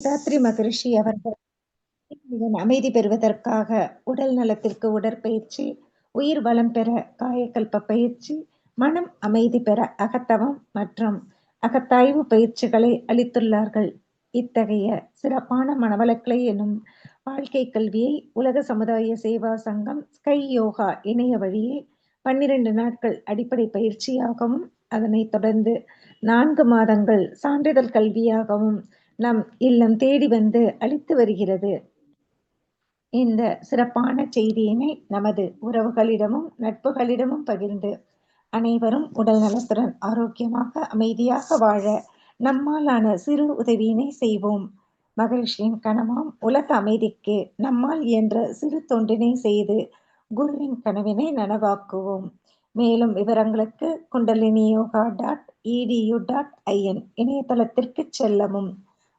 தாத்ரி மகரிஷி அவர்கள் இதன் அமைதி பெறுவதற்காக உடல் நலத்திற்கு உடற்பயிற்சி, உயிர் வளம் பெற காயக்கல்ப பயிற்சி, மனம் அமைதி பெற அகத்தவம் மற்றும் அகத்தாய்வு பயிற்சிகளை அளித்துள்ளார்கள். இத்தகைய சிறப்பான மனவளக்கலை எனும் வாழ்க்கை கல்வியை உலக சமுதாய சேவா சங்கம் ஸ்கை யோகா இணைய வழியில் 12 நாட்கள் அடிப்படை பயிற்சியாகவும், அதனைத் தொடர்ந்து 4 மாதங்கள் சான்றிதழ் கல்வியாகவும் நம் இல்லம் தேடி வந்து அளித்து வருகிறது. இந்த சிறப்பான செய்தியினை நமது உறவுகளிடமும் நட்புகளிடமும் பகிர்ந்து அனைவரும் உடல் நலத்துடன் ஆரோக்கியமாக அமைதியாக வாழ நம்மாலான சிறு உதவியினை செய்வோம். மகிழ்ச்சியின் கனவாம் உலக அமைதிக்கு நம்மால் இயன்ற சிறு தொண்டினை செய்து குருவின் கனவினை நனவாக்குவோம். மேலும் விவரங்களுக்கு kundaliniyoga.edu.in இணையதளத்திற்கு செல்லவும்.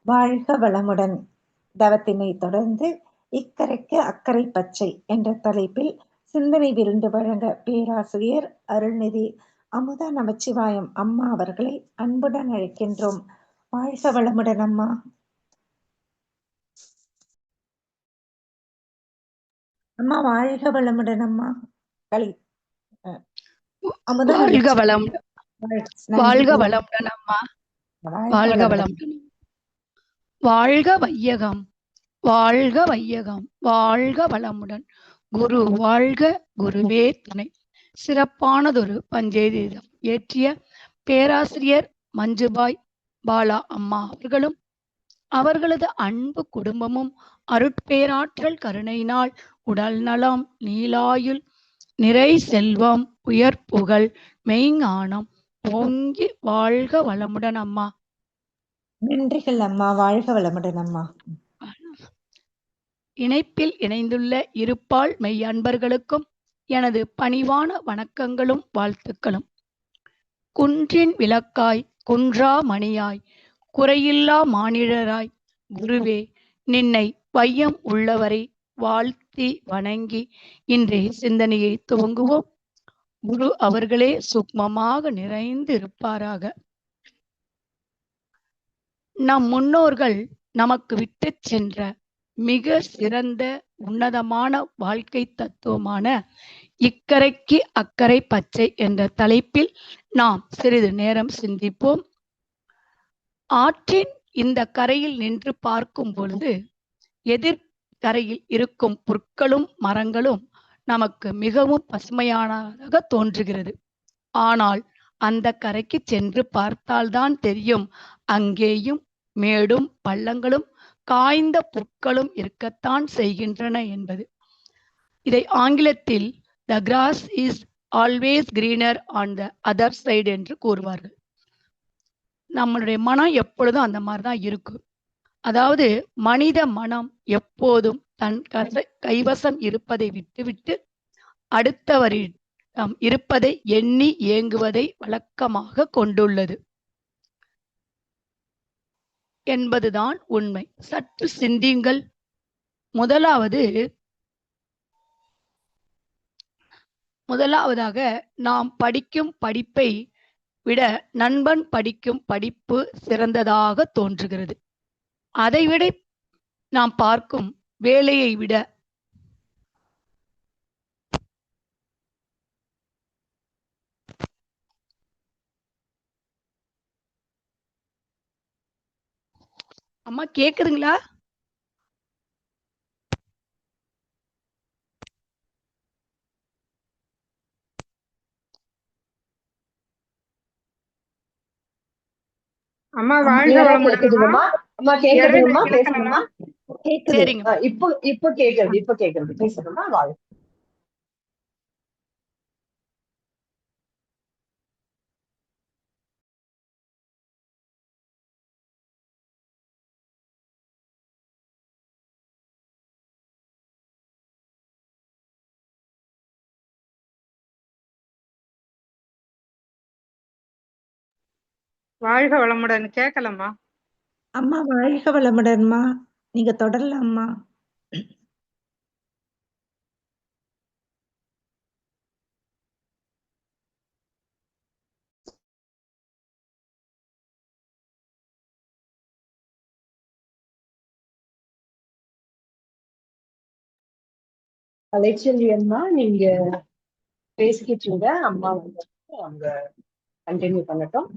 வாழ்க வளமுடன். தவத்தினை தொடர்ந்து இக்கரைக்கு அக்கறை பச்சை என்ற தலைப்பில் சிந்தனை விருந்து வழங்க பேராசிரியர் அருள்நிதி அமுதா நமச்சிவாயம் அம்மா அவர்களை அன்புடன் அழைக்கின்றோம். வாழ்க வளமுடன் அம்மா. அம்மா வாழ்க வளமுடன் அம்மா. அமுதா வாழ்க வளம், வாழ்க வளமுடன் அம்மா. வாழ்க வளமுடன். வாழ்க வையகம், வாழ்க வையகம், வாழ்க வளமுடன். குரு வாழ்க, குருவே துணை. சிறப்பானதொரு பஞ்சேதீதம் ஏற்றிய பேராசிரியர் மஞ்சுபாய் பாலா அம்மா அவர்களும் அவர்களது அன்பு குடும்பமும் அருட்பேராற்றல் கருணையினால் உடல் நலம், நீலாயுள், நிறை செல்வம், உயர் புகழ், மெய்ஞானம் ஓங்கி வாழ்க வளமுடன் அம்மா. நன்றிகள் அம்மா. வாழ்க வளமுடன் அம்மா. இணைப்பில் இணைந்துள்ள இருப்பால் மெய் அன்பர்களுக்கும் எனது பணிவான வணக்கங்களும் வாழ்த்துக்களும். குன்றின் விளக்காய், குன்றா மணியாய், குறையில்லா மானிடராய், குருவே நின்னை வையம் உள்ளவரை வாழ்த்தி வணங்கி இன்றைய சிந்தனையை துவங்குவோம். குரு அவர்களே சூக்மமாக நிறைந்து இருப்பாராக. நம் முன்னோர்கள் நமக்கு விட்டு சென்ற மிக சிறந்த உன்னதமான வாழ்க்கை தத்துவமான இக்கரைக்கு அக்கறை பச்சை என்ற தலைப்பில் நாம் சிறிது நேரம் சிந்திப்போம். ஆற்றின் இந்த கரையில் நின்று பார்க்கும் பொழுது எதிர்கரையில் இருக்கும் புற்களும் மரங்களும் நமக்கு மிகவும் பசுமையானதாக தோன்றுகிறது. ஆனால் அந்த கரைக்கு சென்று பார்த்தால்தான் தெரியும், அங்கேயும் மேடும் பள்ளங்களும் காய்ந்த புற்களும் இருக்கத்தான் செய்கின்றன என்பது. இதை ஆங்கிலத்தில் the grass is always greener on the other side என்று கூறுவார்கள். நம்மளுடைய மனம் எப்பொழுதும் அந்த மாதிரி தான் இருக்கும். அதாவது மனித மனம் எப்போதும் தன் கைவசம் இருப்பதை விட்டுவிட்டு அடுத்தவரிடம் இருப்பதை எண்ணி ஏங்குவதை வழக்கமாக கொண்டுள்ளது என்பதுதான் உண்மை. சற்று சிந்தியுங்கள். முதலாவதாக நாம் படிக்கும் படிப்பை விட நண்பன் படிக்கும் படிப்பு சிறந்ததாக தோன்றுகிறது. அதைவிட நாம் பார்க்கும் வேலையை விட அம்மா கேக்குதுங்களா? அம்மா வாழ்க வளமுடன். அம்மா கேக்குதுங்கம்மா, பேசணுமா? சரிங்க. இப்போ கேக்குறது பேசணுமா? வாழ்க. வாழ்க வளமுடன். கேட்கலாமா? அம்மா வாழ்க வளமுடன்மா. நீங்க தொடரலாம்மா. கலைச்செல்வி அம்மா, நீங்க பேசிக்கிட்டு இருங்க. அம்மா வந்து அவங்க கண்டினியூ பண்ணட்டும்.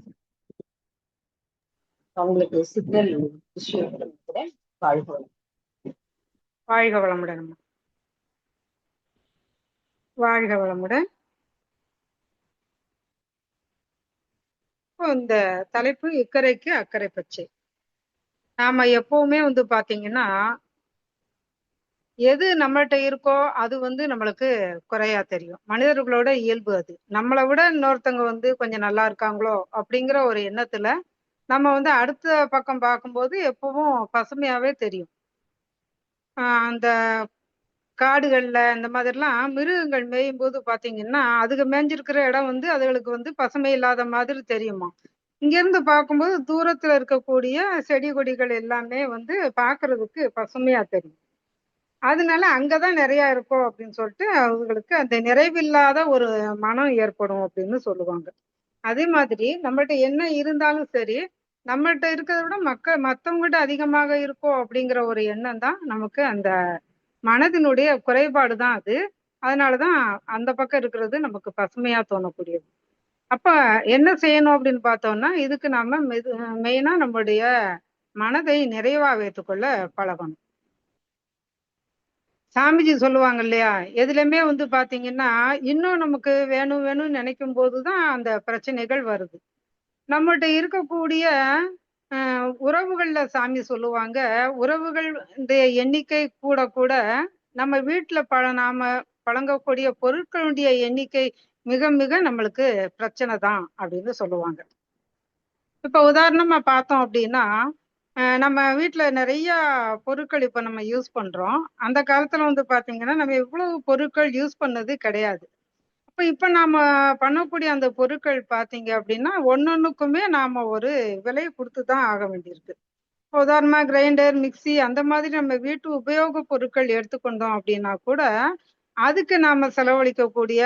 அவங்களுக்கு சிக்னல் இஷ்யூ நினைக்கிறேன். வாழ்க வளமுடன். வாழ்க வளமுடன் அம்மா. வாழ்க வளமுடன். இப்போ இந்த தலைப்பு இக்கரைக்கு அக்கறை பச்சை. நாம எப்பவுமே வந்து பாத்தீங்கன்னா எது நம்மள்ட்ட இருக்கோ அது வந்து நம்மளுக்கு குறையா தெரியும். மனிதர்களோட இயல்பு அது. நம்மளை விட இன்னொருத்தவங்க வந்து கொஞ்சம் நல்லா இருக்காங்களோ அப்படிங்கிற ஒரு எண்ணத்துல நம்ம வந்து அடுத்த பக்கம் பார்க்கும்போது எப்பவும் பசுமையாவே தெரியும். அந்த காடுகள்ல இந்த மாதிரிலாம் மிருகங்கள் மேயும் போது பாத்தீங்கன்னா அதுக்கு மேய்ஞ்சிருக்கிற இடம் வந்து அதுகளுக்கு வந்து பசுமை இல்லாத மாதிரி தெரியுமா. இங்க இருந்து பார்க்கும்போது தூரத்துல இருக்கக்கூடிய செடி கொடிகள் எல்லாமே வந்து பாக்குறதுக்கு பசுமையா தெரியும். அதனால அங்கதான் நிறைய இருக்கும் அப்படின்னு சொல்லிட்டு அவங்களுக்கு அந்த நிறைவில்லாத ஒரு மனம் ஏற்படும் அப்படின்னு சொல்லுவாங்க. அதே மாதிரி நம்மள்ட்ட என்ன இருந்தாலும் சரி, நம்மள்ட்ட இருக்கிறத விட மத்தவங்ககிட்ட அதிகமாக இருக்கும் அப்படிங்கிற ஒரு எண்ணம் தான் நமக்கு அந்த மனதினுடைய குறைபாடு தான் அது. அதனாலதான் அந்த பக்கம் இருக்கிறது நமக்கு பசுமையா தோணக்கூடியது. அப்ப என்ன செய்யணும் அப்படின்னு பார்த்தோம்னா இதுக்கு நாம மெயினா நம்முடைய மனதை நிறைவா வைத்துக்கொள்ள பழகணும். சாமிஜி சொல்லுவாங்க இல்லையா, எதுலையுமே வந்து பாத்தீங்கன்னா இன்னும் நமக்கு வேணும் வேணும்னு நினைக்கும் போதுதான் அந்த பிரச்சனைகள் வருது. நம்மகிட்ட இருக்கக்கூடிய உறவுகள்ல சாமி சொல்லுவாங்க, உறவுகள் இந்த எண்ணிக்கை கூட கூட நம்ம வீட்டுல நாம பழங்கக்கூடிய பொருட்களுடைய எண்ணிக்கை மிக மிக நம்மளுக்கு பிரச்சனை தான் அப்படின்னு சொல்லுவாங்க. இப்ப உதாரணமா பார்த்தோம் அப்படின்னா நம்ம வீட்டுல நிறைய பொருட்கள் இப்ப நம்ம யூஸ் பண்றோம். அந்த காலத்துல வந்து பாத்தீங்கன்னா நம்ம இவ்வளவு பொருட்கள் யூஸ் பண்ணது கிடையாது. இப்ப நாம பண்ணக்கூடிய அந்த பொருட்கள் பாத்தீங்க அப்படின்னா ஒன்னொன்னுக்குமே நாம ஒரு விலை கொடுத்துதான் ஆக வேண்டியிருக்கு. உதாரணமா கிரைண்டர், மிக்சி அந்த மாதிரி நம்ம வீட்டு உபயோக பொருட்கள் எடுத்துக்கொண்டோம் அப்படின்னா கூட அதுக்கு நாம செலவழிக்கக்கூடிய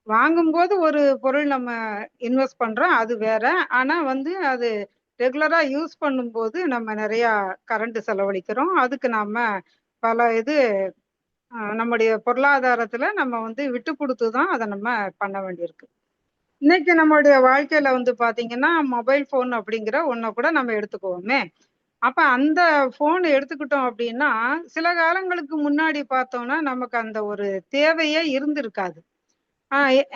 வாங்கும்போது ஒரு பொருள் நம்ம இன்வெஸ்ட் பண்றோம், அது வேற. ஆனா வந்து அது ரெகுலரா யூஸ் பண்ணும்போது நம்ம நிறைய கரண்ட் செலவழிக்கிறோம். அதுக்கு நாம பல இது நம்முடைய பொருளாதாரத்துல நம்ம வந்து விட்டு கொடுத்துதான் அதை நம்ம பண்ண வேண்டியிருக்கு. இன்னைக்கு நம்மளுடைய வாழ்க்கையில வந்து பாத்தீங்கன்னா மொபைல் போன் அப்படிங்கிற ஒன்ன கூட நம்ம எடுத்துக்குவோமே. அப்ப அந்த போன் எடுத்துக்கிட்டோம் அப்படின்னா சில காலங்களுக்கு முன்னாடி பார்த்தோம்னா நமக்கு அந்த ஒரு தேவையே இருந்திருக்காது.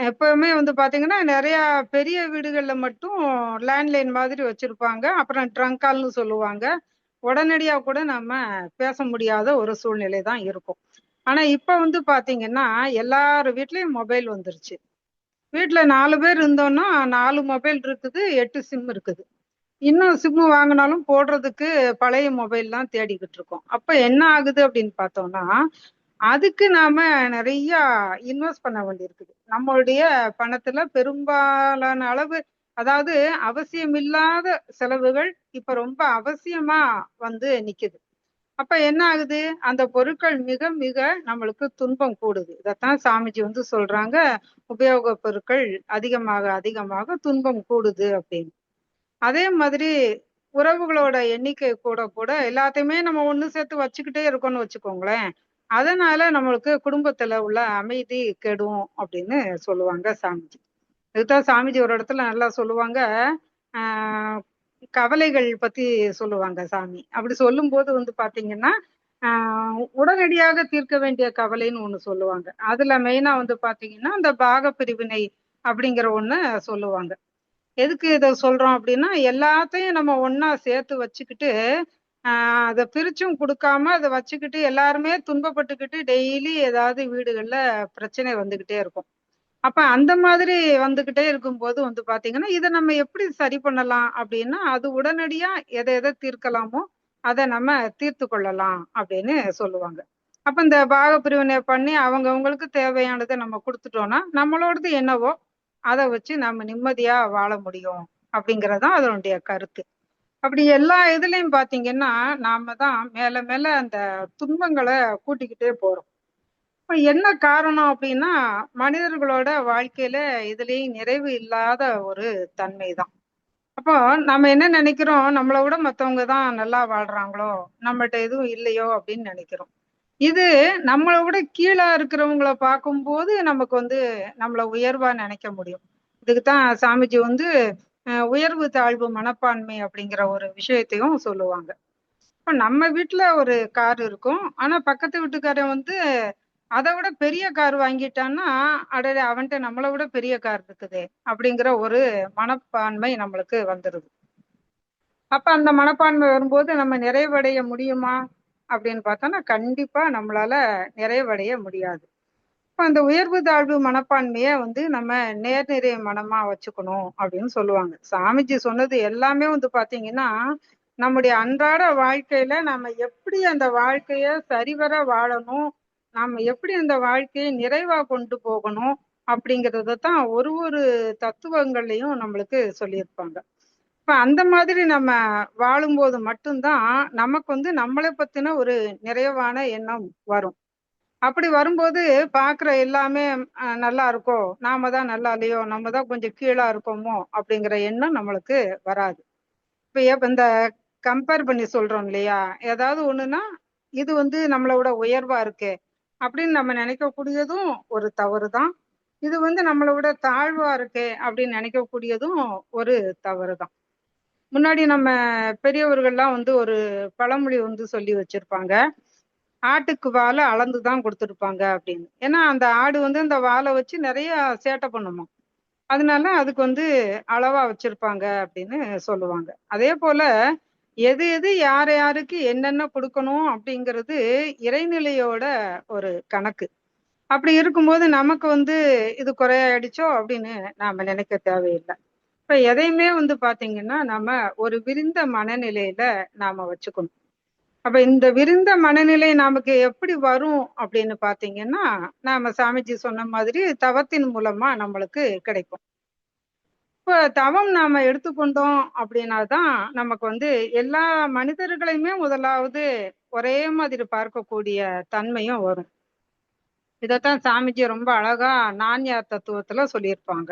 எப்பவுமே வந்து பாத்தீங்கன்னா நிறைய பெரிய வீடுகள்ல மட்டும் லேண்ட்லைன் மாதிரி வச்சிருப்பாங்க. அப்புறம் ட்ரங்க் கால்னு சொல்லுவாங்க. உடனடியா கூட நம்ம பேச முடியாத ஒரு சூழ்நிலை தான் இருக்கும். ஆனா இப்ப வந்து பாத்தீங்கன்னா எல்லார் வீட்லயும் மொபைல் வந்துருச்சு. வீட்டுல 4 பேர் இருந்தோம்னா 4 மொபைல் இருக்குது, 8 சிம் இருக்குது. இன்னும் சிம் வாங்கினாலும் போடுறதுக்கு பழைய மொபைல் தான் தேடிக்கிட்டு இருக்கோம். அப்ப என்ன ஆகுது அப்படின்னு பார்த்தோம்னா அதுக்கு நாம நிறைய இன்வெஸ்ட் பண்ண வேண்டியிருக்குது. நம்மளுடைய பணத்துல பெரும்பாலான அளவு, அதாவது அவசியமில்லாத செலவுகள் இப்ப ரொம்ப அவசியமா வந்து நிக்குது. அப்ப என்ன ஆகுது, அந்த பொருட்கள் மிக மிக நம்மளுக்கு துன்பம் கூடுது. இதைத்தான் சாமிஜி வந்து சொல்றாங்க, உபயோக பொருட்கள் அதிகமாக அதிகமாக துன்பம் கூடுது அப்படின்னு. அதே மாதிரி உறவுகளோட எண்ணிக்கை கூட கூட எல்லாத்தையுமே நம்ம ஒண்ணு சேர்த்து வச்சுக்கிட்டே இருக்கோம்னு வச்சுக்கோங்களேன். அதனால நம்மளுக்கு குடும்பத்துல உள்ள அமைதி கெடும் அப்படின்னு சொல்லுவாங்க சாமிஜி. இதுதான் சாமிஜி ஒரு இடத்துல நல்லா சொல்லுவாங்க. ஆஹ் கவலைகள் பத்தி சொல்லுவாங்க சாமி. அப்படி சொல்லும் போது வந்து பாத்தீங்கன்னா உடனடியாக தீர்க்க வேண்டிய கவலைன்னு ஒண்ணு சொல்லுவாங்க. அதுல மெயினா வந்து பாத்தீங்கன்னா அந்த பாக பிரிவினை அப்படிங்கிற ஒண்ணு சொல்லுவாங்க. எதுக்கு இதை சொல்றோம் அப்படின்னா எல்லாத்தையும் நம்ம ஒண்ணா சேர்த்து வச்சுக்கிட்டு அதை பிரிச்சும் கொடுக்காம அதை வச்சுக்கிட்டு எல்லாருமே துன்பப்பட்டுக்கிட்டு டெய்லி ஏதாவது வீடுகள்ல பிரச்சனை வந்துகிட்டே இருக்கும். அப்ப அந்த மாதிரி வந்துகிட்டே இருக்கும்போது வந்து பாத்தீங்கன்னா இதை நம்ம எப்படி சரி பண்ணலாம் அப்படின்னா அது உடனடியா எதை எதை தீர்க்கலாமோ அதை நம்ம தீர்த்து கொள்ளலாம் அப்படின்னு சொல்லுவாங்க. அப்ப இந்த பாக பிரிவினை பண்ணி அவங்களுக்கு தேவையானதை நம்ம கொடுத்துட்டோம்னா நம்மளோடது என்னவோ அதை வச்சு நம்ம நிம்மதியா வாழ முடியும் அப்படிங்கறதுதான் அதனுடைய கருத்து. அப்படி எல்லா இதுலயும் பாத்தீங்கன்னா நாம தான் மேல மேல அந்த துன்பங்களை கூட்டிக்கிட்டே போறோம். இப்ப என்ன காரணம் அப்படின்னா மனிதர்களோட வாழ்க்கையில இதுலயும் நிறைவு இல்லாத ஒரு தன்மை தான். அப்போ நம்ம என்ன நினைக்கிறோம், நம்மளை விட மத்தவங்க தான் நல்லா வாழ்றாங்களோ, நம்மகிட்ட எதுவும் இல்லையோ அப்படின்னு நினைக்கிறோம். இது நம்மளை விட கீழே இருக்கிறவங்கள பார்க்கும்போது நமக்கு வந்து நம்மள உயர்வா நினைக்க முடியும். இதுக்குத்தான் சாமிஜி வந்து உயர்வு தாழ்வு மனப்பான்மை அப்படிங்கிற ஒரு விஷயத்தையும் சொல்லுவாங்க. இப்ப நம்ம வீட்டுல ஒரு கார் இருக்கும், ஆனா பக்கத்து வீட்டுக்காரன் வந்து அதை விட பெரிய கார் வாங்கிட்டான்னா, அடடே அவன்கிட்ட நம்மளை விட பெரிய கார் இருக்குதே அப்படிங்கிற ஒரு மனப்பான்மை நம்மளுக்கு வந்துருது. அப்ப அந்த மனப்பான்மை வரும்போது நம்ம நிறைவடைய முடியுமா அப்படின்னு பார்த்தோம்னா கண்டிப்பா நம்மளால நிறைவடைய முடியாது. இப்ப அந்த உயர்வு தாழ்வு மனப்பான்மைய வந்து நம்ம நேர்நிறை மனமா வச்சுக்கணும் அப்படின்னு சொல்லுவாங்க. சாமிஜி சொன்னது எல்லாமே வந்து பாத்தீங்கன்னா நம்முடைய அன்றாட வாழ்க்கையில நாம எப்படி அந்த வாழ்க்கைய சரிவர வாழணும், நாம எப்படி அந்த வாழ்க்கையை நிறைவா கொண்டு போகணும் அப்படிங்கறத தான் ஒரு ஒரு தத்துவங்கள்லயும் நம்மளுக்கு சொல்லியிருப்பாங்க. இப்ப அந்த மாதிரி நம்ம வாழும்போது மட்டும்தான் நமக்கு வந்து நம்மளை பத்தின ஒரு நிறைவான எண்ணம் வரும். அப்படி வரும்போது பாக்குற எல்லாமே நல்லா இருக்கோ, நாம தான் நல்லா இல்லையோ, நம்ம தான் கொஞ்சம் கீழா இருக்கோமோ அப்படிங்கிற எண்ணம் நம்மளுக்கு வராது. இப்ப இந்த கம்பேர் பண்ணி சொல்றோம் இல்லையா, ஏதாவது ஒண்ணுன்னா இது வந்து நம்மளோட உயர்வா இருக்கே அப்படின்னு நம்ம நினைக்கக்கூடியதும் ஒரு தவறு தான். இது வந்து நம்மளோட தாழ்வா இருக்கே அப்படின்னு நினைக்கக்கூடியதும் ஒரு தவறு தான். முன்னாடி நம்ம பெரியவர்கள்லாம் வந்து ஒரு பழமொழி வந்து சொல்லி வச்சிருப்பாங்க, ஆட்டுக்கு வாழை அளந்துதான் கொடுத்துருப்பாங்க அப்படின்னு. ஏன்னா அந்த ஆடு வந்து அந்த வாழை வச்சு நிறைய சேட்டை பண்ணுமா, அதனால அதுக்கு வந்து அளவா வச்சிருப்பாங்க அப்படின்னு சொல்லுவாங்க. அதே போல எது எது யார் யாருக்கு என்னென்ன கொடுக்கணும் அப்படிங்கிறது இறைநிலையோட ஒரு கணக்கு. அப்படி இருக்கும்போது நமக்கு வந்து இது குறையாயிடுச்சோ அப்படின்னு நாம நினைக்க தேவையில்லை. இப்ப எதையுமே வந்து பாத்தீங்கன்னா நாம ஒரு விரிந்த மனநிலையில நாம வச்சுக்கணும். அப்ப இந்த விரிந்த மனநிலை நமக்கு எப்படி வரும் அப்படின்னு பாத்தீங்கன்னா, நாம சாமிஜி சொன்ன மாதிரி தவத்தின் மூலமா நம்மளுக்கு கிடைக்கும். இப்ப தவம் நாம எடுத்துக்கொண்டோம் அப்படின்னாதான் நமக்கு வந்து எல்லா மனிதர்களையுமே முதலாவது ஒரே மாதிரி பார்க்கக்கூடிய தன்மையும் வரும். இதத்தான் சாமிஜி ரொம்ப அழகா நான்யார் தத்துவத்துல சொல்லியிருப்பாங்க.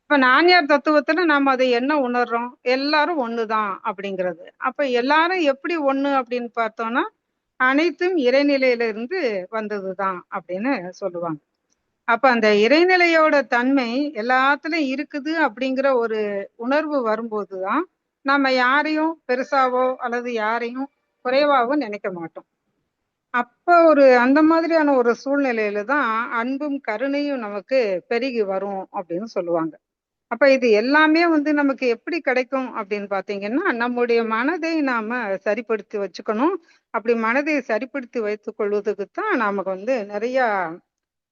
இப்ப நான்யார் தத்துவத்துல நாம அதை என்ன உணர்றோம், எல்லாரும் ஒண்ணுதான் அப்படிங்கிறது. அப்ப எல்லாரும் எப்படி ஒண்ணு அப்படின்னு பார்த்தோம்னா அனைத்தும் இறைநிலையில இருந்து வந்ததுதான் அப்படின்னு சொல்லுவாங்க. அப்ப அந்த இறைநிலையோட தன்மை எல்லாத்துலயும் இருக்குது அப்படிங்கிற ஒரு உணர்வு வரும்போதுதான் நம்ம யாரையும் பெருசாவோ அல்லது யாரையும் குறைவாவோ நினைக்க மாட்டோம். அப்ப ஒரு அந்த மாதிரியான ஒரு சூழ்நிலையில தான் அன்பும் கருணையும் நமக்கு பெருகி வரும் அப்படின்னு சொல்லுவாங்க. அப்ப இது எல்லாமே வந்து நமக்கு எப்படி கிடைக்கும் அப்படின்னு பாத்தீங்கன்னா, நம்முடைய மனதை நாம சரிப்படுத்தி வச்சுக்கணும். அப்படி மனதை சரிப்படுத்தி வைத்துக் கொள்வதற்கு தான் நமக்கு வந்து நிறைய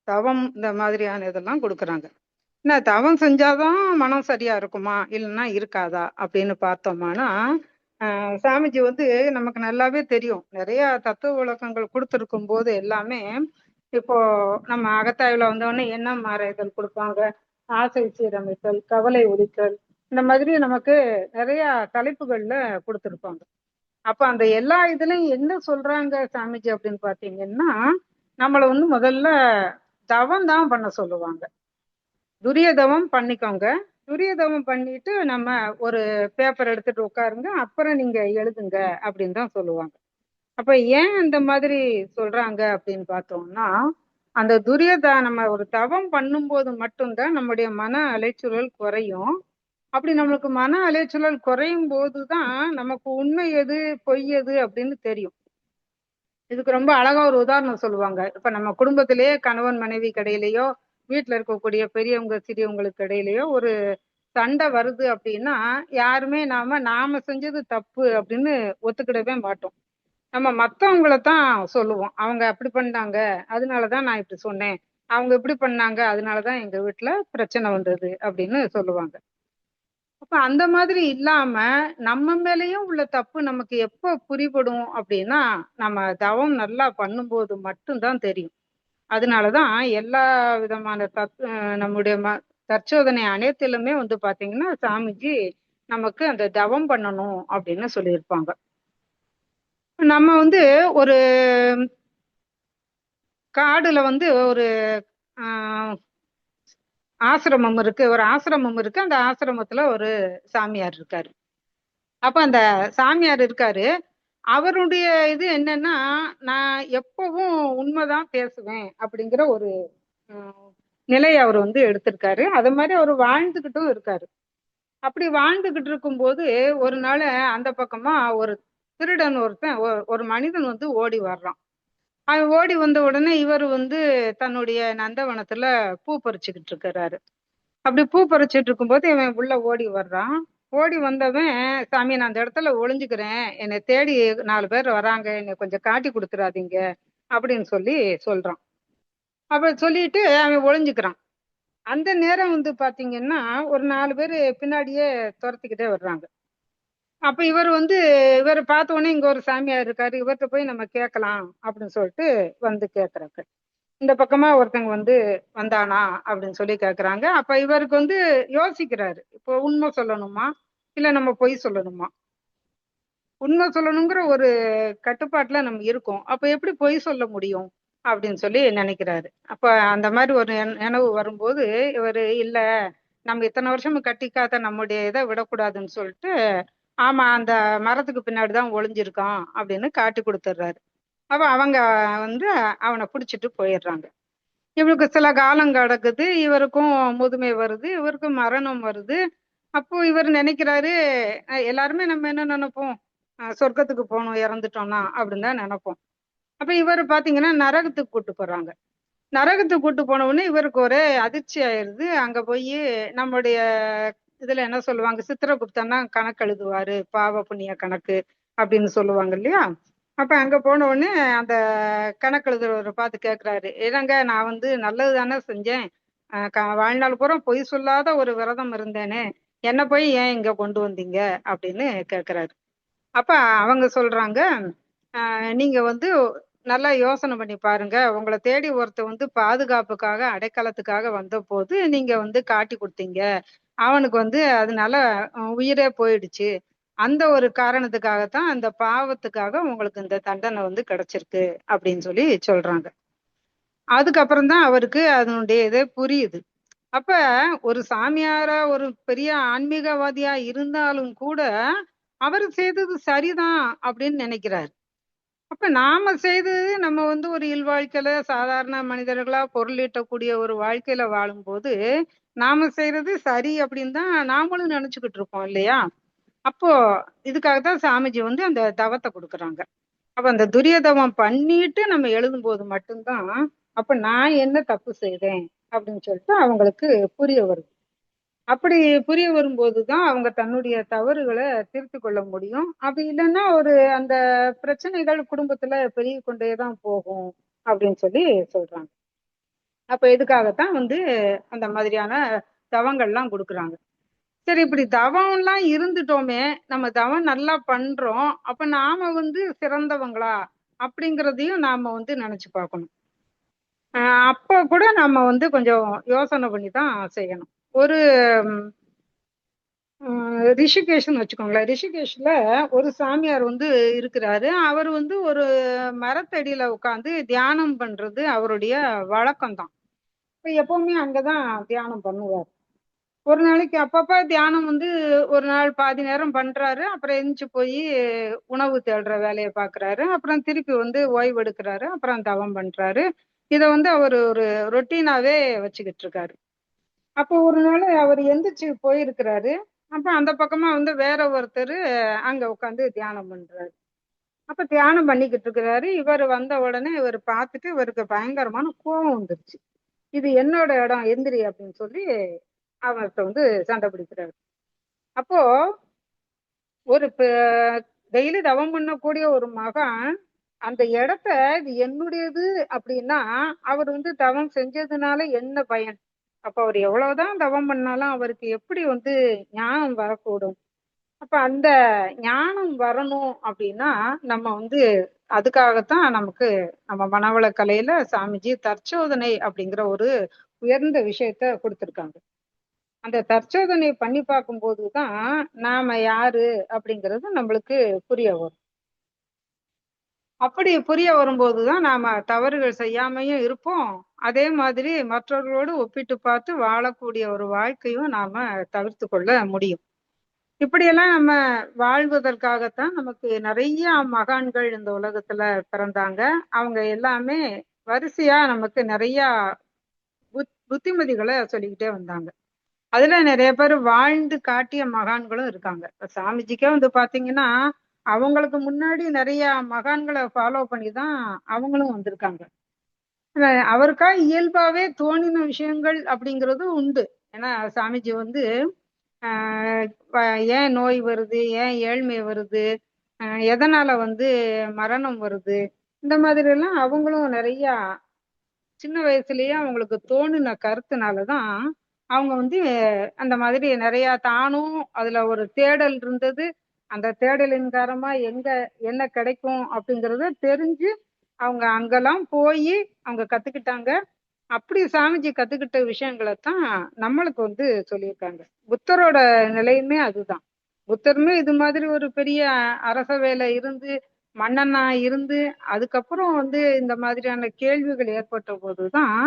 தவம் இந்த மாதிரியான இதெல்லாம் கொடுக்குறாங்க. என்ன தவம் செஞ்சாதான் மனம் சரியா இருக்குமா, இல்லைன்னா இருக்காதா அப்படின்னு பார்த்தோம்னா, சாமிஜி வந்து நமக்கு நல்லாவே தெரியும். நிறைய தத்துவ விளக்கங்கள் கொடுத்திருக்கும் போது எல்லாமே இப்போ நம்ம அகத்தாய்வுல வந்தோடனே எண்ணம் ஆராய்தல் கொடுப்பாங்க, ஆசை சீரமைத்தல், கவலை ஒழித்தல், இந்த மாதிரி நமக்கு நிறைய தலைப்புகள்ல கொடுத்திருப்பாங்க. அப்ப அந்த எல்லா இதுலயும் என்ன சொல்றாங்க சாமிஜி அப்படின்னு பாத்தீங்கன்னா, நம்மள வந்து முதல்ல தவம் தான் பண்ண சொல்லுவாங்க. துரிய தவம் பண்ணிக்கோங்க. துரிய தவம் பண்ணிட்டு நம்ம ஒரு பேப்பர் எடுத்துட்டு உட்காருங்க, அப்புறம் நீங்க எழுதுங்க அப்படின்னு தான் சொல்லுவாங்க. அப்ப ஏன் அந்த மாதிரி சொல்றாங்க அப்படின்னு பார்த்தோம்னா, அந்த நம்ம ஒரு தவம் பண்ணும்போது மட்டும்தான் நம்முடைய மன அலைச்சூழல் குறையும். அப்படி நம்மளுக்கு மன அலைச்சூழல் குறையும் போதுதான் நமக்கு உண்மை எது பொய் எது அப்படின்னு தெரியும். இதுக்கு ரொம்ப அழகா ஒரு உதாரணம் சொல்லுவாங்க. இப்ப நம்ம குடும்பத்திலேயே கணவன் மனைவி இடையிலயோ, வீட்டுல இருக்கக்கூடிய பெரியவங்க சிறியவங்களுக்கு இடையிலயோ ஒரு சண்டை வருது அப்படின்னா, யாருமே நாம செஞ்சது தப்பு அப்படின்னு ஒத்துக்கிடவே மாட்டோம். நம்ம மத்தவங்களத்தான் சொல்லுவோம். அவங்க அப்படி பண்ணாங்க, அதனாலதான் நான் இப்படி சொன்னேன். அவங்க இப்படி பண்ணாங்க, அதனாலதான் எங்க வீட்டுல பிரச்சனை வந்தது அப்படின்னு சொல்லுவாங்க. அப்ப அந்த மாதிரி இல்லாம நம்ம மேலயும் உள்ள தப்பு நமக்கு எப்ப புரிபடும் அப்படின்னா, நம்ம தவம் நல்லா பண்ணும்போது மட்டும்தான் தெரியும். அதனாலதான் எல்லா விதமான நம்முடைய தற்சோதனை அனைத்திலுமே வந்து பாத்தீங்கன்னா சாமிஜி நமக்கு அந்த தவம் பண்ணணும் அப்படின்னு சொல்லியிருப்பாங்க. நம்ம வந்து ஒரு காடுல வந்து ஒரு ஆசிரமம் இருக்கு, ஒரு ஆசிரமம் இருக்கு. அந்த ஆசிரமத்துல ஒரு சாமியார் இருக்காரு. அப்ப அந்த சாமியார் இருக்காரு, அவருடைய இது என்னன்னா, நான் எப்பவும் உண்மைதான் பேசுவேன் அப்படிங்கிற ஒரு நிலையை அவர் வந்து எடுத்திருக்காரு. அது மாதிரி அவர் வாழ்ந்துகிட்டும் இருக்காரு. அப்படி வாழ்ந்துகிட்டு இருக்கும்போது ஒரு நாள் அந்த பக்கமா ஒரு திருடன் ஒருத்தன் ஒரு மனிதன் வந்து ஓடி வர்றான். அவன் ஓடி வந்த உடனே இவர் வந்து தன்னுடைய நந்தவனத்துல பூ பறிச்சுக்கிட்டு இருக்கிறாரு. அப்படி பூ பறிச்சுட்டு இருக்கும்போது இவன் உள்ள ஓடி வர்றான். ஓடி வந்தவன், சாமி நான் அந்த இடத்துல ஒளிஞ்சுக்கிறேன், என்னை தேடி 4 பேர் வராங்க, என்னை கொஞ்சம் காட்டி கொடுத்துறாதீங்க அப்படின்னு சொல்லி சொல்றான். அப்ப சொல்லிட்டு அவன் ஒளிஞ்சுக்கிறான். அந்த நேரம் வந்து பாத்தீங்கன்னா ஒரு 4 பேர் பின்னாடியே துரத்திக்கிட்டே வர்றாங்க. அப்ப இவர் வந்து இவரை பார்த்த உடனே இங்க ஒரு சாமியார் இருக்காரு, இவர்கிட்ட போய் நம்ம கேட்கலாம் அப்படின்னு சொல்லிட்டு வந்து கேட்கறாங்க. இந்த பக்கமா ஒருத்தங்க வந்து வந்தானா அப்படின்னு சொல்லி கேக்குறாங்க. அப்ப இவருக்கு வந்து யோசிக்கிறாரு, இப்போ உண்மை சொல்லணுமா இல்ல நம்ம பொய் சொல்லணுமா? உண்மை சொல்லணுங்கிற ஒரு கட்டுப்பாட்டுல நம்ம இருக்கோம், அப்ப எப்படி பொய் சொல்ல முடியும் அப்படின்னு சொல்லி நினைக்கிறாரு. அப்ப அந்த மாதிரி ஒரு நினைவு வரும்போது இவரு இல்ல, நம்ம இத்தனை வருஷம் கட்டிக்காத நம்முடைய இதை விடக்கூடாதுன்னு சொல்லிட்டு, ஆமா அந்த மரத்துக்கு பின்னாடிதான் ஒளிஞ்சிருக்கான் அப்படின்னு காட்டி கொடுத்துட்றாரு. அப்ப அவங்க வந்து அவனை பிடிச்சிட்டு போயிடுறாங்க. இவருக்கு சில காலம் கிடக்குது, இவருக்கும் முதுமை வருது, இவருக்கும் மரணம் வருது. அப்போ இவர் நினைக்கிறாரு, எல்லாருமே நம்ம என்ன நினைப்போம், சொர்க்கத்துக்கு போகணும் இறந்துட்டோம்னா அப்படின்னு தான் நினைப்போம். அப்ப இவர் பாத்தீங்கன்னா நரகத்துக்கு கூட்டு போறாங்க. நரகத்துக்கு கூட்டு போன உடனே இவருக்கு ஒரே அதிர்ச்சி ஆயிருது. அங்க போய் நம்முடைய இதுல என்ன சொல்லுவாங்க, சித்திரகுப்தன்னா கணக்கு எழுதுவாரு, பாவ புண்ணிய கணக்கு அப்படின்னு சொல்லுவாங்க இல்லையா? அப்ப அங்க போன உடனே அந்த கணக்கு எழுதுறவரை பார்த்து கேட்கிறாரு, என்னங்க நான் வந்து நல்லது தானே செஞ்சேன், வாழ்நாள் பூரா பொய் சொல்லாத ஒரு விரதம் இருந்தேனே, என்ன போய் ஏன் இங்க கொண்டு வந்தீங்க அப்படின்னு கேட்கிறாரு. அப்ப அவங்க சொல்றாங்க, நீங்க வந்து நல்லா யோசனை பண்ணி பாருங்க, உங்களை தேடி ஒருத்த வந்து பாதுகாப்புக்காக அடைக்கலத்துக்காக வந்த போது நீங்க வந்து காட்டி கொடுத்தீங்க, அவனுக்கு வந்து அதனால உயிரே போயிடுச்சு. அந்த ஒரு காரணத்துக்காகத்தான், அந்த பாவத்துக்காக உங்களுக்கு இந்த தண்டனை வந்து கிடைச்சிருக்கு அப்படின்னு சொல்லி சொல்றாங்க. அதுக்கப்புறம் தான் அவருக்கு அதனுடைய இதே புரியுது. அப்ப ஒரு சாமியாரா ஒரு பெரிய ஆன்மீகவாதியா இருந்தாலும் கூட அவர் செய்தது சரிதான் அப்படின்னு நினைக்கிறாரு. அப்ப நாம செய்தது, நம்ம வந்து ஒரு இல்வாழ்க்கையில சாதாரண மனிதர்களா பொருளீட்டக்கூடிய ஒரு வாழ்க்கையில வாழும்போது நாம செய்யறது சரி அப்படின்னு தான் நாமளும் நினைச்சுக்கிட்டு இருப்போம் இல்லையா? அப்போ இதுக்காக தான் சாமிஜி வந்து அந்த தவத்தை கொடுக்குறாங்க. அப்ப அந்த துரிய தவம் பண்ணிட்டு நம்ம எழுதும்போது மட்டும்தான், அப்ப நான் என்ன தப்பு செய்தேன் அப்படின்னு சொல்லிட்டு அவங்களுக்கு புரிய வருது. அப்படி புரிய வரும்போதுதான் அவங்க தன்னுடைய தவறுகளை திருத்திக் கொள்ள முடியும். அப்படி இல்லைன்னா ஒரு அந்த பிரச்சனைகள் குடும்பத்துல பெருகி கொண்டேதான் போகும் அப்படின்னு சொல்லி சொல்றாங்க. அப்ப இதுக்காகத்தான் வந்து அந்த மாதிரியான தவங்கள்லாம் கொடுக்குறாங்க. சரி, இப்படி தவம் எல்லாம் இருந்துட்டோமே, நம்ம தவம் நல்லா பண்றோம், அப்ப நாம வந்து சிறந்தவங்களா அப்படிங்கிறதையும் நாம வந்து நினைச்சு பார்க்கணும். அப்ப கூட நம்ம வந்து கொஞ்சம் யோசனை பண்ணி தான் செய்யணும். ஒரு ரிஷிகேஷ்னு வச்சுக்கோங்களேன். ரிஷிகேஷ்ல ஒரு சாமியார் வந்து இருக்கிறாரு. அவர் வந்து ஒரு மரத்தடியில உட்கார்ந்து தியானம் பண்றது அவருடைய வழக்கம்தான். இப்ப எப்பவுமே அங்கதான் தியானம் பண்ணுவார். ஒரு நாளைக்கு அப்பப்ப தியானம் வந்து ஒரு நாள் பாதி நேரம் பண்றாரு, அப்புறம் எந்திரிச்சு போய் உணவு தேடுற வேலையை பாக்குறாரு, அப்புறம் திருப்பி வந்து ஓய்வு எடுக்கிறாரு, அப்புறம் தவம் பண்றாரு. இத வந்து அவர் ஒரு ரொட்டீனாவே வச்சுக்கிட்டு இருக்காரு. அப்போ ஒரு நாள் அவர் எந்திரிச்சு போயிருக்கிறாரு. அப்ப அந்த பக்கமா வந்து வேற ஒருத்தர் அங்க உட்காந்து தியானம் பண்றாரு. அப்ப தியானம் பண்ணிக்கிட்டு இருக்கிறாரு. இவர் வந்த உடனே இவர் பார்த்துட்டு இவருக்கு பயங்கரமான கோபம் வந்துருச்சு. இது என்னோட இடம், எந்திரி அப்படின்னு சொல்லி அவர்கிட்ட வந்து சண்டை பிடிக்கிறாரு. அப்போ ஒரு டெய்லி தவம் பண்ணக்கூடிய ஒரு மகான் அந்த இடத்த இது என்னுடையது அப்படின்னா அவர் வந்து தவம் செஞ்சதுனால என்ன பயன்? அப்ப அவர் எவ்வளவுதான் தவம் பண்ணாலும் அவருக்கு எப்படி வந்து ஞானம் வரக்கூடும்? அப்ப அந்த ஞானம் வரணும் அப்படின்னா நம்ம வந்து அதுக்காகத்தான் நமக்கு நம்ம மனவள கலையில சாமிஜி தற்சோதனை அப்படிங்கிற ஒரு உயர்ந்த விஷயத்த கொடுத்திருக்காங்க. அந்த தற்சோதனை பண்ணி பார்க்கும்போதுதான் நாம யாரு அப்படிங்கிறது நம்மளுக்கு புரிய வரும். அப்படி புரிய வரும்போதுதான் நாம தவறுகள் செய்யாமையும் இருப்போம். அதே மாதிரி மற்றவர்களோடு ஒப்பிட்டு பார்த்து வாழக்கூடிய ஒரு வாழ்க்கையும் நாம தவிர்த்து கொள்ள முடியும். இப்படியெல்லாம் நம்ம வாழ்வதற்காகத்தான் நமக்கு நிறைய மகான்கள் இந்த உலகத்துல பிறந்தாங்க. அவங்க எல்லாமே வரிசையா நமக்கு நிறைய புத்திமதிகளை சொல்லிக்கிட்டே வந்தாங்க. அதுல நிறைய பேர் வாழ்ந்து காட்டிய மகான்களும் இருக்காங்க. இப்ப சாமிஜிக்கே வந்து பாத்தீங்கன்னா அவங்களுக்கு முன்னாடி நிறைய மகான்களை ஃபாலோ பண்ணி தான் அவங்களும் வந்திருக்காங்க. அவருக்கா இயல்பாவே தோணின விஷயங்கள் அப்படிங்கிறது உண்டு. ஏன்னா சாமிஜி வந்து ஏன் நோய் வருது, ஏன் ஏழ்மை வருது, எதனால வந்து மரணம் வருது, இந்த மாதிரி எல்லாம் அவங்களும் நிறைய சின்ன வயசுலயே அவங்களுக்கு தோணுன கருத்துனாலதான் அவங்க வந்து அந்த மாதிரி நிறைய தானும் அதுல ஒரு தேடல் இருந்தது. அந்த தேடலின் காரணமா எங்க என்ன கிடைக்கும் அப்படிங்கறத தெரிஞ்சு அவங்க அங்கெல்லாம் போய் அவங்க கத்துக்கிட்டாங்க. அப்படி சாமிஜி கத்துக்கிட்ட விஷயங்களைத்தான் நம்மளுக்கு வந்து சொல்லியிருக்காங்க. புத்தரோட நிலையுமே அதுதான். புத்தருமே இது மாதிரி ஒரு பெரிய அரச வேலை இருந்து மன்னனா இருந்து அதுக்கப்புறம் வந்து இந்த மாதிரியான கேள்விகள் ஏற்பட்ட போதுதான்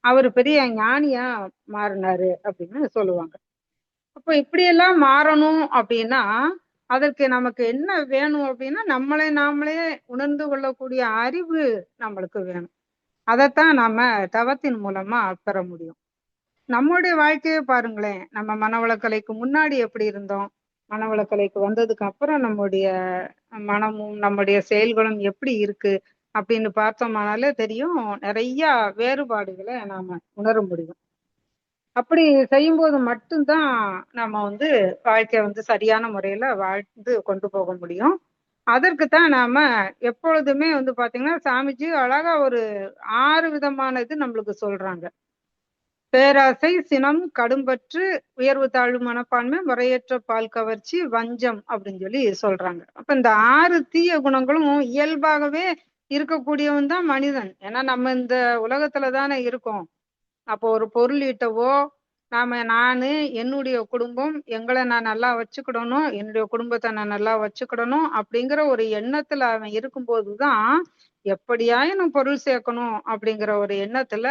அவர் பெரிய ஞானியா மாறினாரு அப்படின்னு சொல்லுவாங்க. அப்போ இப்படியெல்லாம் மாறணும் அப்படின்னா அதற்கு நமக்கு என்ன வேணும் அப்படின்னா நாமளே உணர்ந்து கொள்ளக்கூடிய அறிவு நம்மளுக்கு வேணும். அதைத்தான் நாம தவத்தின் மூலமா பெற முடியும். நம்முடைய வாழ்க்கையை பாருங்களேன், நம்ம மனவளக்கலைக்கு முன்னாடி எப்படி இருந்தோம், மனவளக்கலைக்கு வந்ததுக்கு அப்புறம் நம்முடைய மனமும் நம்முடைய செயல்களும் எப்படி இருக்கு அப்படின்னு பார்த்தோம்னாலே தெரியும், நிறைய வேறுபாடுகளை நாம உணர முடியும். அப்படி செய்யும்போது மட்டும்தான் நம்ம வந்து வாழ்க்கையை வந்து சரியான முறையில வாழ்ந்து கொண்டு போக முடியும். அதற்குத்தான் நாம எப்பொழுதுமே வந்து பாத்தீங்கன்னா சாமிஜி அழகா ஒரு 6 விதமான இது நம்மளுக்கு சொல்றாங்க. பேராசை, சினம், கடும்பற்று, உயர்வு தாழ்வு மனப்பான்மை, முறையற்ற பால் கவர்ச்சி, வஞ்சம் அப்படின்னு சொல்லி சொல்றாங்க. அப்ப இந்த 6 தீய குணங்களும் இயல்பாகவே இருக்கக்கூடியவன் தான் மனிதன். ஏன்னா நம்ம இந்த உலகத்துல தானே இருக்கோம். அப்போ ஒரு பொருள் ஈட்டவோ நானு என்னுடைய குடும்பம் எங்களை நான் நல்லா வச்சுக்கிடணும், என்னுடைய குடும்பத்தை நான் நல்லா வச்சுக்கிடணும் அப்படிங்கிற ஒரு எண்ணத்துல அவன் இருக்கும்போதுதான் எப்படியாயும் பொருள் சேர்க்கணும் அப்படிங்கிற ஒரு எண்ணத்துல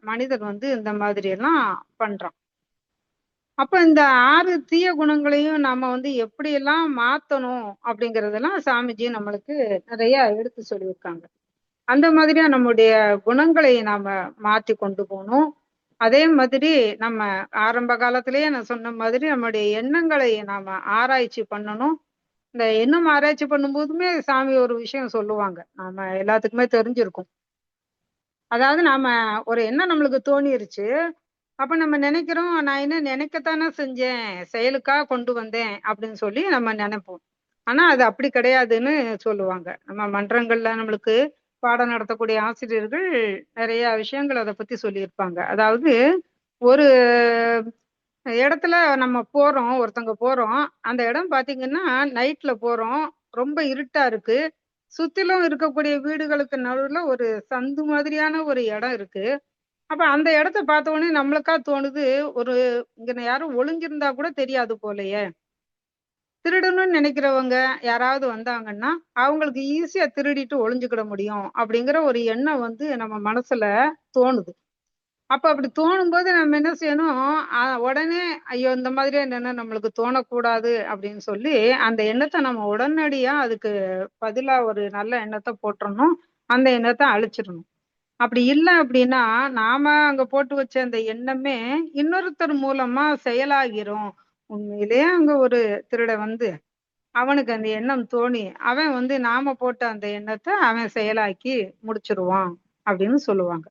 மனிதன் வந்து இந்த மாதிரி எல்லாம் பண்றான். அப்ப இந்த 6 தீய குணங்களையும் நாம வந்து எப்படியெல்லாம் மாத்தணும் அப்படிங்கறதெல்லாம் சாமிஜி நம்மளுக்கு நிறைய எடுத்து சொல்லியிருக்காங்க. அந்த மாதிரியா நம்முடைய குணங்களை நாம மாத்தி கொண்டு போகணும். அதே மாதிரி நம்ம ஆரம்ப காலத்திலேயே நான் சொன்ன மாதிரி நம்முடைய எண்ணங்களை நாம ஆராய்ச்சி பண்ணணும். இந்த எண்ணம் ஆராய்ச்சி பண்ணும்போதுமே சாமி ஒரு விஷயம் சொல்லுவாங்க, நாம எல்லாத்துக்குமே தெரிஞ்சிருக்கும். அதாவது நாம ஒரு எண்ணம் நம்மளுக்கு தோணிருச்சு, அப்ப நம்ம நினைக்கிறோம் நான் என்ன நினைக்கத்தானே செஞ்சேன், செயலுக்காக கொண்டு வந்தேன் அப்படின்னு சொல்லி நம்ம நினைப்போம். ஆனா அது அப்படி கிடையாதுன்னு சொல்லுவாங்க. நம்ம மன்றங்கள்ல நம்மளுக்கு பாடம் நடத்தக்கூடிய ஆசிரியர்கள் நிறைய விஷயங்கள் அதை பத்தி சொல்லியிருப்பாங்க. அதாவது ஒரு இடத்துல நம்ம போறோம், ஒருத்தங்க போறோம், அந்த இடம் பாத்தீங்கன்னா நைட்ல போறோம், ரொம்ப இருட்டா இருக்கு, சுத்திலும் இருக்கக்கூடிய வீடுகளுக்கு நடுவுல ஒரு சந்து மாதிரியான ஒரு இடம் இருக்கு. அப்ப அந்த இடத்த பார்த்த உடனே நம்மளுக்கா தோணுது, ஒரு இங்க யாரும் ஒளிஞ்சிருந்தா கூட தெரியாது போலயே. திருடணும்னு நினைக்கிறவங்க யாராவது வந்தாங்கன்னா அவங்களுக்கு ஈஸியா திருடிட்டு ஒளிஞ்சுக்கிட முடியும் அப்படிங்கிற ஒரு எண்ணம் வந்து நம்ம மனசுல தோணுது. அப்ப அப்படி தோணும்போது நம்ம என்ன செய்யணும், உடனே ஐயோ இந்த மாதிரியா எண்ணம் நம்மளுக்கு தோணக்கூடாது அப்படின்னு சொல்லி அந்த எண்ணத்தை நம்ம உடனடியா அதுக்கு பதிலா ஒரு நல்ல எண்ணத்தை போட்டுறணும், அந்த எண்ணத்தை அழிச்சிடணும். அப்படி இல்லை அப்படின்னா நாம அங்க போட்டு வச்ச அந்த எண்ணமே இன்னொருத்தர் மூலமா செயலாகிரும். உண்மையிலேயே அங்க ஒரு திருட வந்து அவனுக்கு அந்த எண்ணம் தோணி அவன் வந்து நாம போட்ட அந்த எண்ணத்தை அவன் செயலாக்கி முடிச்சிருவான் அப்படின்னு சொல்லுவாங்க.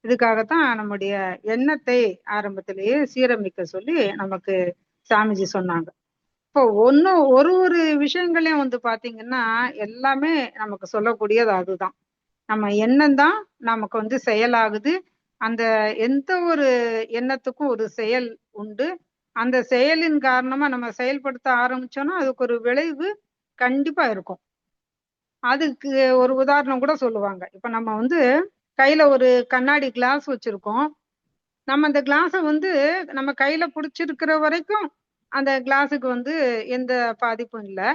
இதுக்காகத்தான் நம்முடைய எண்ணத்தை ஆரம்பத்திலேயே சீரமைக்க சொல்லி நமக்கு சாமிஜி சொன்னாங்க. இப்போ ஒரு விஷயங்களையும் வந்து பாத்தீங்கன்னா எல்லாமே நமக்கு சொல்லக்கூடியது அதுதான். நம்ம எண்ணம் தான் நமக்கு வந்து செயலாகுது. அந்த எந்த ஒரு எண்ணத்துக்கும் ஒரு செயல் உண்டு. அந்த செயலின் காரணமா நம்ம செயல்படுத்த ஆரம்பிச்சோம்னா அதுக்கு ஒரு விளைவு கண்டிப்பா இருக்கும். அதுக்கு ஒரு உதாரணம் கூட சொல்லுவாங்க. இப்ப நம்ம வந்து கையில ஒரு கண்ணாடி கிளாஸ் வச்சிருக்கோம். நம்ம அந்த கிளாஸை வந்து நம்ம கையில பிடிச்சிருக்கிற வரைக்கும் அந்த கிளாஸுக்கு வந்து எந்த பாதிப்பும் இல்லை.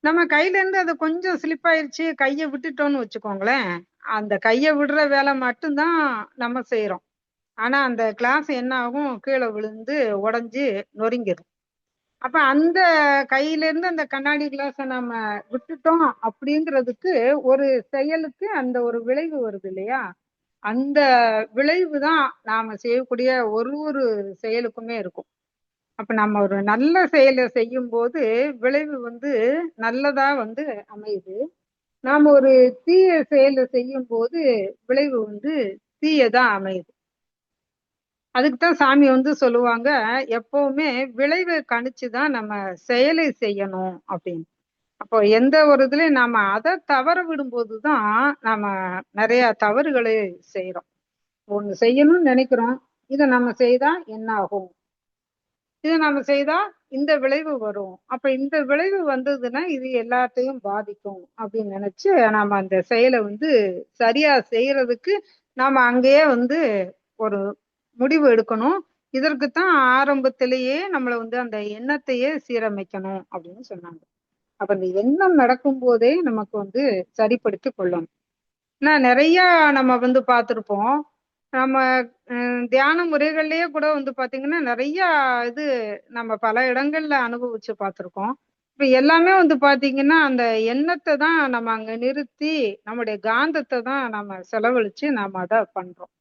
நம்ம கையில இருந்து அது கொஞ்சம் ஸ்லிப் ஆயிடுச்சு, கையை விட்டுட்டோம்னு வச்சுக்கோங்களேன், அந்த கையை விடுற வேலை மட்டும்தான் நம்ம செய்யறோம். ஆனா அந்த கிளாஸ் என்ன ஆகும், கீழே விழுந்து உடைஞ்சு நொறுங்கிடும். அப்ப அந்த கையில இருந்து அந்த கண்ணாடி கிளாஸை நம்ம விட்டுட்டோம் அப்படிங்கிறதுக்கு ஒரு செயலுக்கு அந்த ஒரு விளைவு வருது இல்லையா? அந்த விளைவு தான் நாம செய்யக்கூடிய ஒரு ஒரு செயலுக்குமே இருக்கும். அப்ப நம்ம ஒரு நல்ல செயலை செய்யும் போது விளைவு வந்து நல்லதா வந்து அமையுது. நாம ஒரு தீய செயலை செய்யும் போது விளைவு வந்து தீயதா அமையுது. அதுக்கு தான் சாமி வந்து சொல்லுவாங்க, எப்பவுமே விளைவை கணிச்சுதான் நம்ம செயலை செய்யணும் அப்படின்னு. அப்போ எந்த ஒரு இதுலயும் நாம அதை தவற விடும்போதுதான் நாம நிறைய தவறுகளை செய்யறோம். ஒண்ணு செய்யணும்னு நினைக்கிறோம், இதை நம்ம செய்தா என்ன ஆகும், இதை நம்ம செய்தா இந்த விளைவு வரும், அப்ப இந்த விளைவு வந்ததுன்னா இது எல்லாத்தையும் பாதிக்கும் அப்படின்னு நினைச்சு நாம அந்த செயலை வந்து சரியா செய்யறதுக்கு நாம அங்கேயே வந்து ஒரு முடிவு எடுக்கணும். இதற்குத்தான் ஆரம்பத்திலேயே நம்மளை வந்து அந்த எண்ணத்தையே சீரமைக்கணும் அப்படின்னு சொன்னாங்க. அப்ப இந்த எண்ணம் நடக்கும் போதே நமக்கு வந்து சரிப்படுத்தி கொள்ளணும். ஏன்னா நிறைய நம்ம வந்து பார்த்திருப்போம். நம்ம தியான முறைகள்லயே கூட வந்து பாத்தீங்கன்னா நிறைய இது நம்ம பல இடங்கள்ல அனுபவிச்சு பார்த்திருக்கோம். இப்ப எல்லாமே வந்து பாத்தீங்கன்னா அந்த எண்ணத்தை தான் நம்ம அங்க நிறுத்தி நம்முடைய காந்தத்தை தான் நம்ம செலவழிச்சு நாம அதை பண்றோம்.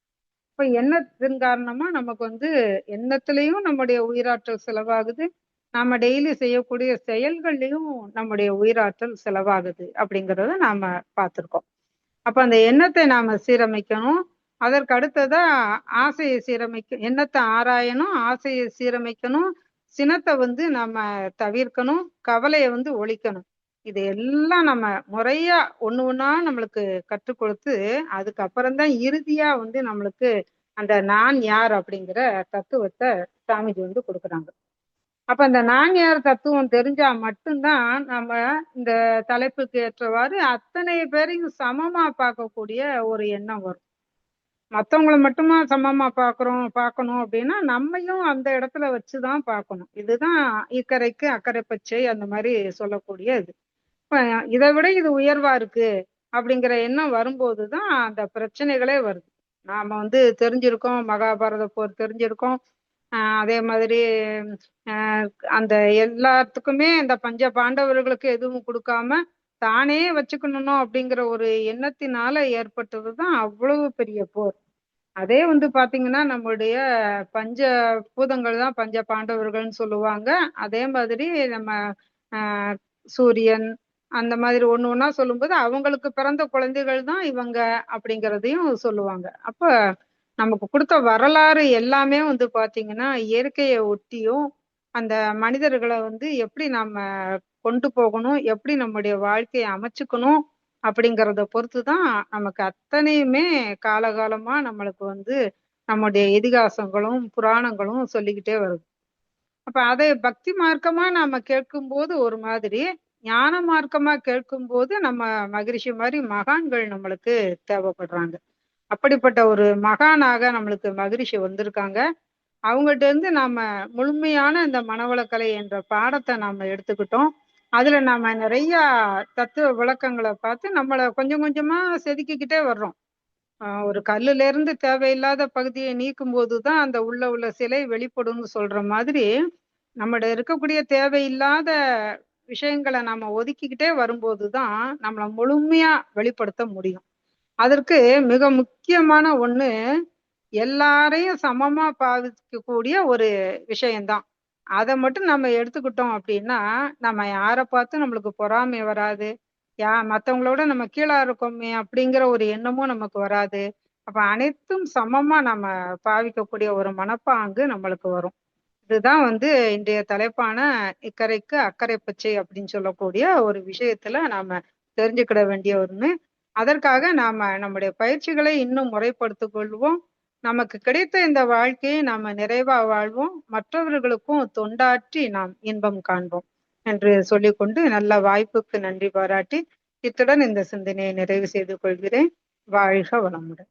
இப்ப எண்ணத்தின் காரணமா நமக்கு வந்து எண்ணத்திலையும் நம்முடைய உயிராற்றல் செலவாகுது, நாம டெய்லி செய்யக்கூடிய செயல்கள்லயும் நம்முடைய உயிராற்றல் செலவாகுது அப்படிங்கறத நாம பார்த்திருக்கோம். அப்ப அந்த எண்ணத்தை நாம சீரமைக்கணும். அதற்கு அடுத்ததா ஆசையை எண்ணத்தை ஆராயணும், ஆசையை சீரமைக்கணும், சினத்தை வந்து நம்ம தவிர்க்கணும், கவலையை வந்து ஒழிக்கணும். இது எல்லாம் நம்ம முறையா ஒண்ணு ஒண்ணா நம்மளுக்கு கற்றுக் கொடுத்து அதுக்கப்புறம்தான் இறுதியா வந்து நம்மளுக்கு அந்த நான் யார் அப்படிங்கிற தத்துவத்தை சாமிஜி வந்து கொடுக்குறாங்க. அப்ப அந்த நான் யார் தத்துவம் தெரிஞ்சா மட்டும்தான் நம்ம இந்த தலைப்புக்கு ஏற்றவாறு அத்தனை பேரையும் சமமா பார்க்கக்கூடிய ஒரு எண்ணம் வரும். மத்தவங்களை மட்டுமா சமமா பார்க்கணும் அப்படின்னா நம்மையும் அந்த இடத்துல வச்சுதான் பார்க்கணும். இதுதான் இக்கரைக்கு அக்கறை பச்சை அந்த மாதிரி சொல்லக்கூடிய இது. இப்ப இதை விட இது உயர்வா இருக்கு அப்படிங்கிற எண்ணம் வரும்போதுதான் அந்த பிரச்சனைகளே வருது. நாம வந்து தெரிஞ்சிருக்கோம், மகாபாரத போர் தெரிஞ்சிருக்கோம். அதே மாதிரி அந்த எல்லாத்துக்குமே இந்த பஞ்ச பாண்டவர்களுக்கு எதுவும் கொடுக்காம தானே வச்சுக்கணும் அப்படிங்கிற ஒரு எண்ணத்தினால ஏற்பட்டதுதான் அவ்வளவு பெரிய போர். அதே வந்து பாத்தீங்கன்னா நம்முடைய பஞ்ச பூதங்கள் தான் பஞ்ச பாண்டவர்கள்னு சொல்லுவாங்க. அதே மாதிரி நம்ம சூரியன் அந்த மாதிரி ஒண்ணு ஒண்ணா சொல்லும்போது அவங்களுக்கு பிறந்த குழந்தைகள் தான் இவங்க அப்படிங்கிறதையும் சொல்லுவாங்க. அப்ப நமக்கு கொடுத்த வரலாறு எல்லாமே வந்து பாத்தீங்கன்னா இயற்கையை ஒட்டியும் அந்த மனிதர்களை வந்து எப்படி நாம கொண்டு போகணும், எப்படி நம்முடைய வாழ்க்கையை அமைச்சுக்கணும் அப்படிங்கிறத பொறுத்துதான் நமக்கு அத்தனையுமே காலகாலமா நம்மளுக்கு வந்து நம்முடைய இதிகாசங்களும் புராணங்களும் சொல்லிக்கிட்டே வருது. அப்ப அதை பக்தி மார்க்கமா நாம கேட்கும் போது ஒரு மாதிரி, ஞான மார்க்கமா கேட்கும் போது நம்ம மகிழ்ச்சி மாதிரி மகான்கள் நம்மளுக்கு தேவைப்படுறாங்க. அப்படிப்பட்ட ஒரு மகானாக நம்மளுக்கு மகிழ்ச்சி வந்திருக்காங்க. அவங்ககிட்ட இருந்து நாம முழுமையான இந்த மனவளக்கலை என்ற பாடத்தை நாம எடுத்துக்கிட்டோம். அதுல நாம நிறைய தத்துவ விளக்கங்களை பார்த்து நம்மளை கொஞ்சம் கொஞ்சமா செதுக்கிக்கிட்டே வர்றோம். ஒரு கல்லுல இருந்து தேவையில்லாத பகுதியை நீக்கும் போதுதான் அந்த உள்ள சிலை வெளிப்படும்னு சொல்ற மாதிரி நம்மட இருக்கக்கூடிய தேவையில்லாத விஷயங்களை நாம ஒதுக்கிக்கிட்டே வரும்போதுதான் நம்மளை முழுமையா வெளிப்படுத்த முடியும். அதற்கு மிக முக்கியமான ஒண்ணு, எல்லாரையும் சமமா பாவிக்கக்கூடிய ஒரு விஷயம்தான். அதை மட்டும் நம்ம எடுத்துக்கிட்டோம் அப்படின்னா நம்ம யாரை பார்த்து நம்மளுக்கு பொறாமை வராது, மத்தவங்களோட நம்ம கீழா இருக்கோமே அப்படிங்கிற ஒரு எண்ணமும் நமக்கு வராது. அப்ப அனைத்தும் சமமா நம்ம பாவிக்கக்கூடிய ஒரு மனப்பாங்கு நம்மளுக்கு வரும். இதுதான் வந்து இன்றைய தலைப்பான இக்கரைக்கு அக்கறை பச்சை அப்படின்னு சொல்லக்கூடிய ஒரு விஷயத்துல நாம தெரிஞ்சுக்கிட வேண்டிய ஒண்ணு. அதற்காக நாம நம்முடைய பயிற்சிகளை இன்னும் முறைப்படுத்திக் கொள்வோம். நமக்கு கிடைத்த இந்த வாழ்க்கையை நாம நிறைவா வாழ்வோம், மற்றவர்களுக்கும் தொண்டாற்றி நாம் இன்பம் காண்போம் என்று சொல்லிக்கொண்டு நல்ல வாய்ப்புக்கு நன்றி பாராட்டி இத்துடன் இந்த சிந்தனையை நிறைவு செய்து கொள்கிறேன். வாழ்க வளமுடன்.